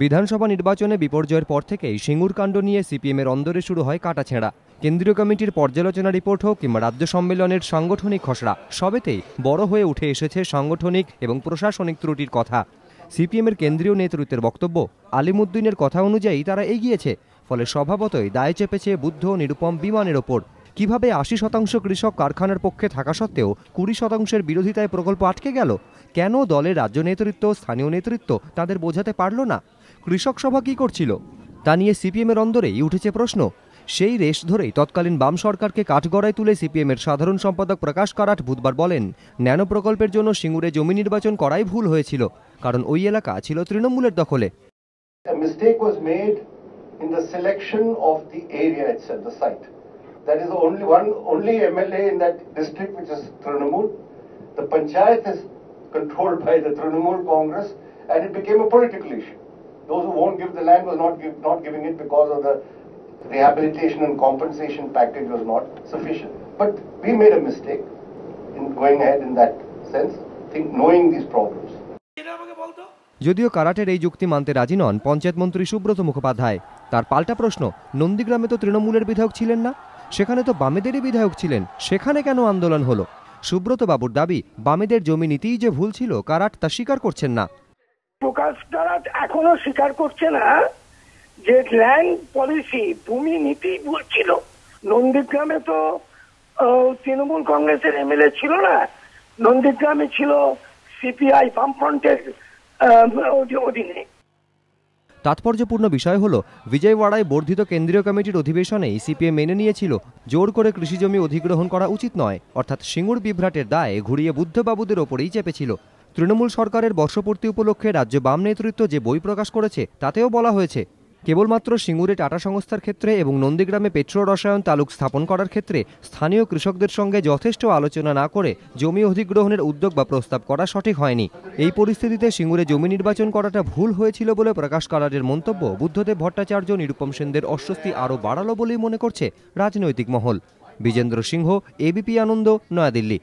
বিধানসভা নির্বাচনে বিপর্যয়ের পর থেকেই সিঙ্গুর কাণ্ড নিয়ে সিপিএমের অন্দরে শুরু হয় কাটাছেঁড়া। কেন্দ্রীয় কমিটির পর্যালোচনা রিপোর্ট হোক কিংবা রাজ্য সম্মেলনের সাংগঠনিক খসড়া, সবেতেই বড় হয়ে উঠে এসেছে সাংগঠনিক এবং প্রশাসনিক ত্রুটির কথা। সিপিএমের কেন্দ্রীয় নেতৃত্বের বক্তব্য, আলিমুদ্দিনের কথা অনুযায়ী তারা এগিয়েছে, ফলে স্বভাবতই দায় চেপেছে বুদ্ধ নিরুপম বিমানের ওপর। কিভাবে ৮০% কৃষক কারখানার পক্ষে থাকা সত্ত্বেও ২০%-এর বিরোধিতায় প্রকল্প আটকে গেল? কেন দলের রাজ্য নেতৃত্ব, স্থানীয় নেতৃত্ব তাদের বোঝাতে পারল না? কৃষক সভা কি করছিল তা নিয়ে সিপিএমের অন্দরেই উঠেছে প্রশ্ন। সেই রেশ ধরেই তৎকালীন বাম সরকারকে কাঠগড়ায় তুলে সিপিএমের সাধারণ সম্পাদক প্রকাশ কারাট বুধবার বলেন, ন্যানো প্রকল্পের জন্য সিঙ্গুরে জমি নির্বাচন করাই ভুল হয়েছিল, কারণ ওই এলাকা ছিল তৃণমূলের দখলে। A mistake was made in the selection of the area itself, the site. That is the only MLA in that district which is Trinamool. The panchayat is controlled by the Trinamool Congress, and it became a political issue. Those who won't give the land was not giving it because of the rehabilitation and compensation package was not sufficient. But we made a mistake in going ahead in that sense, knowing these problems. যদিও কারাটের এই যুক্তি মানতে রাজি নন পঞ্চায়েত মন্ত্রী সুব্রত মুখোপাধ্যায়। তার পাল্টা প্রশ্ন, নন্দীগ্রামে তো তৃণমূলের বিধায়ক ছিলেন না, সেখানে তো বামেদেরই বিধায়ক ছিলেন, সেখানে কেন আন্দোলন হলো? সুব্রত বাবুর দাবি, বামেদের জমি নীতিই যে ভুল ছিল, কারাট তা স্বীকার করছেন না। প্রকাশ কারাট এখনো স্বীকার করছে না যে ল্যান্ড পলিসি, ভূমি নীতি ভুল ছিল। নন্দীগ্রামে তো তৃণমূল কংগ্রেসের এমএলএ ছিল না, নন্দীগ্রামে ছিল সিপিআই বামফ্রন্টের অধীনে। তাৎপর্যপূর্ণ বিষয় হল, বিজয়ওয়াড়ায় বর্ধিত কেন্দ্রীয় কমিটির অধিবেশনেই সিপিএম মেনে নিয়েছিল জোর করে কৃষিজমি অধিগ্রহণ করা উচিত নয়, অর্থাৎ সিঙ্গুর বিভ্রাটের দায়ে ঘুরিয়ে বুদ্ধবাবুদের ওপরেই চেপেছিল। তৃণমূল সরকারের বর্ষপূর্তি উপলক্ষে রাজ্য বাম নেতৃত্ব যে বই প্রকাশ করেছে তাতেও বলা হয়েছে, কেবলমাত্র সিঙ্গুরে টাটা সংস্থার ক্ষেত্রে এবং নন্দীগ্রামে পেট্রো রসায়ন তালুক স্থাপন করার ক্ষেত্রে স্থানীয় কৃষকদের সঙ্গে যথেষ্ট আলোচনা না করে জমি অধিগ্রহণের উদ্যোগ বা প্রস্তাব করা সঠিক হয়নি। এই পরিস্থিতিতে সিঙ্গুরে জমি নির্বাচন করাটা ভুল হয়েছিল বলে প্রকাশ কারাটের মন্তব্য বুদ্ধদেব ভট্টাচার্য, নিরুপম সেনদের অস্বস্তি আরও বাড়ালো বলেই মনে করছে রাজনৈতিক মহল। বিজেন্দ্র সিংহ, এবিপি আনন্দ, নয়াদিল্লি।